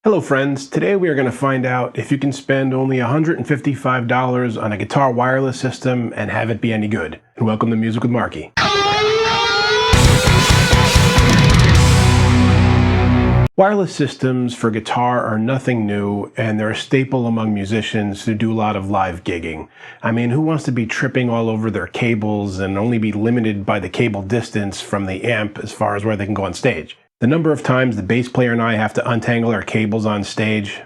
Hello friends, today we are going to find out if you can spend only $155 on a guitar wireless system and have it be any good. And welcome to Music with Marky. Wireless systems for guitar are nothing new, and they're a staple among musicians who do a lot of live gigging. I mean, who wants to be tripping all over their cables and only be limited by the cable distance from the amp as far as where they can go on stage? The number of times the bass player and I have to untangle our cables on stage,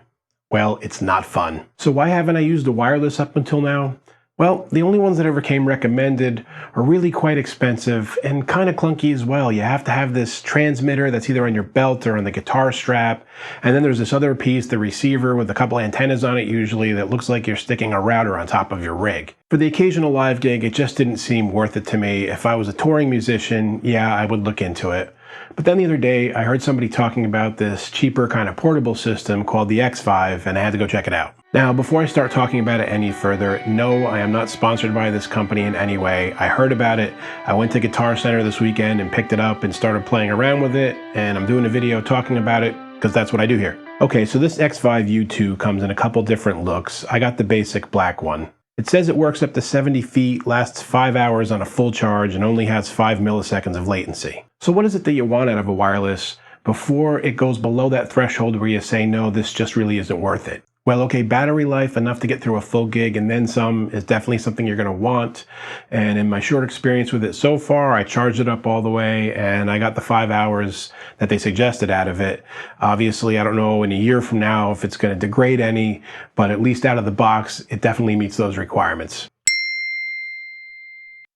well, it's not fun. So why haven't I used a wireless up until now? Well, the only ones that ever came recommended are really quite expensive and kind of clunky as well. You have to have this transmitter that's either on your belt or on the guitar strap. And then there's this other piece, the receiver with a couple antennas on it usually, that looks like you're sticking a router on top of your rig. For the occasional live gig, it just didn't seem worth it to me. If I was a touring musician, yeah, I would look into it. But then the other day, I heard somebody talking about this cheaper kind of portable system called the Xvive, and I had to go check it out. Now, before I start talking about it any further, no, I am not sponsored by this company in any way. I heard about it. I went to Guitar Center this weekend and picked it up and started playing around with it, and I'm doing a video talking about it because that's what I do here. Okay, so this Xvive U2 comes in a couple different looks. I got the basic black one. It says it works up to 70 feet, lasts 5 hours on a full charge, and only has 5 milliseconds of latency. So what is it that you want out of a wireless before it goes below that threshold where you say, no, this just really isn't worth it? Well, okay, battery life enough to get through a full gig and then some is definitely something you're going to want. And in my short experience with it so far, I charged it up all the way and I got the 5 hours that they suggested out of it. Obviously, I don't know in a year from now if it's going to degrade any, but at least out of the box, it definitely meets those requirements.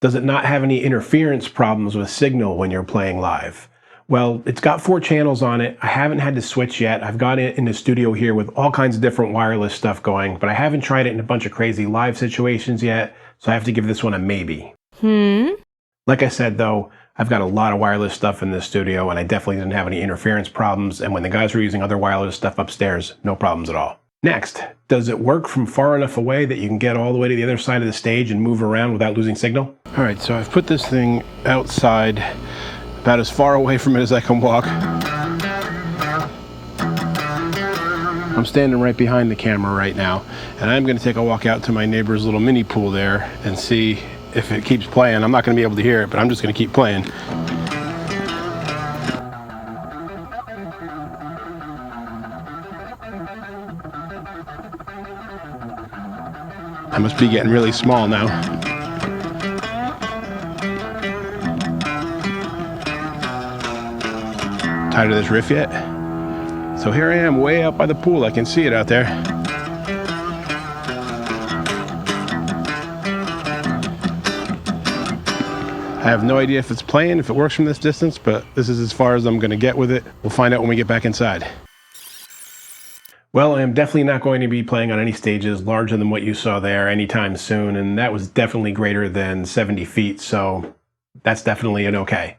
Does it not have any interference problems with signal when you're playing live? Well, it's got 4 channels on it. I haven't had to switch yet. I've got it in the studio here with all kinds of different wireless stuff going, but I haven't tried it in a bunch of crazy live situations yet, so I have to give this one a maybe. Like I said, though, I've got a lot of wireless stuff in this studio, and I definitely didn't have any interference problems, and when the guys were using other wireless stuff upstairs, no problems at all. Next, does it work from far enough away that you can get all the way to the other side of the stage and move around without losing signal? All right, so I've put this thing outside, about as far away from it as I can walk. I'm standing right behind the camera right now, and I'm going to take a walk out to my neighbor's little mini pool there and see if it keeps playing. I'm not going to be able to hear it, but I'm just going to keep playing. I must be getting really small now. Tired of this riff yet? So here I am way out by the pool. I can see it out there. I have no idea if it's playing, if it works from this distance, but this is as far as I'm going to get with it. We'll find out when we get back inside. Well, I am definitely not going to be playing on any stages larger than what you saw there anytime soon, and that was definitely greater than 70 feet, so that's definitely an okay.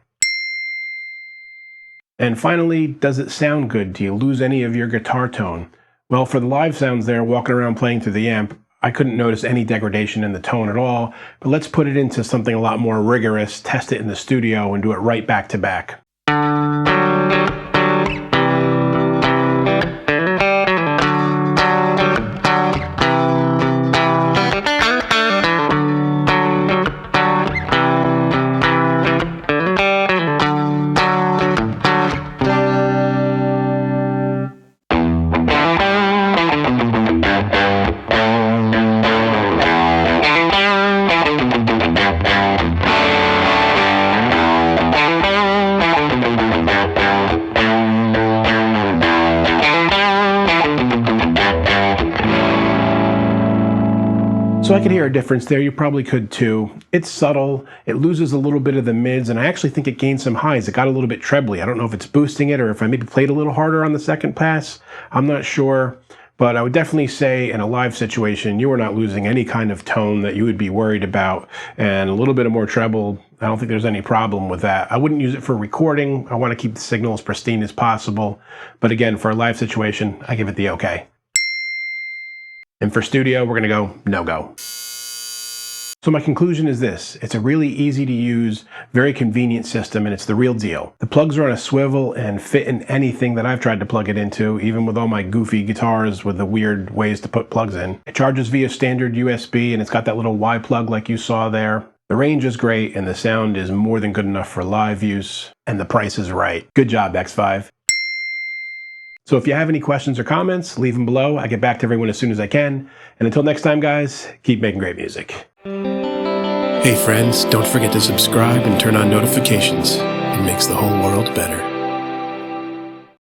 And finally, does it sound good? Do you lose any of your guitar tone? Well, for the live sounds there, walking around playing through the amp, I couldn't notice any degradation in the tone at all, but let's put it into something a lot more rigorous, test it in the studio, and do it right back to back. So I could hear a difference there. You probably could too. It's subtle. It loses a little bit of the mids, and I actually think it gained some highs. It got a little bit trebly. I don't know if it's boosting it or if I maybe played a little harder on the second pass. I'm not sure, but I would definitely say in a live situation, you are not losing any kind of tone that you would be worried about, and a little bit of more treble, I don't think there's any problem with that. I wouldn't use it for recording. I want to keep the signal as pristine as possible, but again, for a live situation, I give it the okay. And for studio, we're going to go no-go. So my conclusion is this: it's a really easy to use, very convenient system, and it's the real deal. The plugs are on a swivel and fit in anything that I've tried to plug it into, even with all my goofy guitars with the weird ways to put plugs in. It charges via standard USB, and it's got that little Y plug like you saw there. The range is great, and the sound is more than good enough for live use, and the price is right. Good job, Xvive. So if you have any questions or comments, leave them below. I get back to everyone as soon as I can. And until next time, guys, keep making great music. Hey friends, don't forget to subscribe and turn on notifications. It makes the whole world better.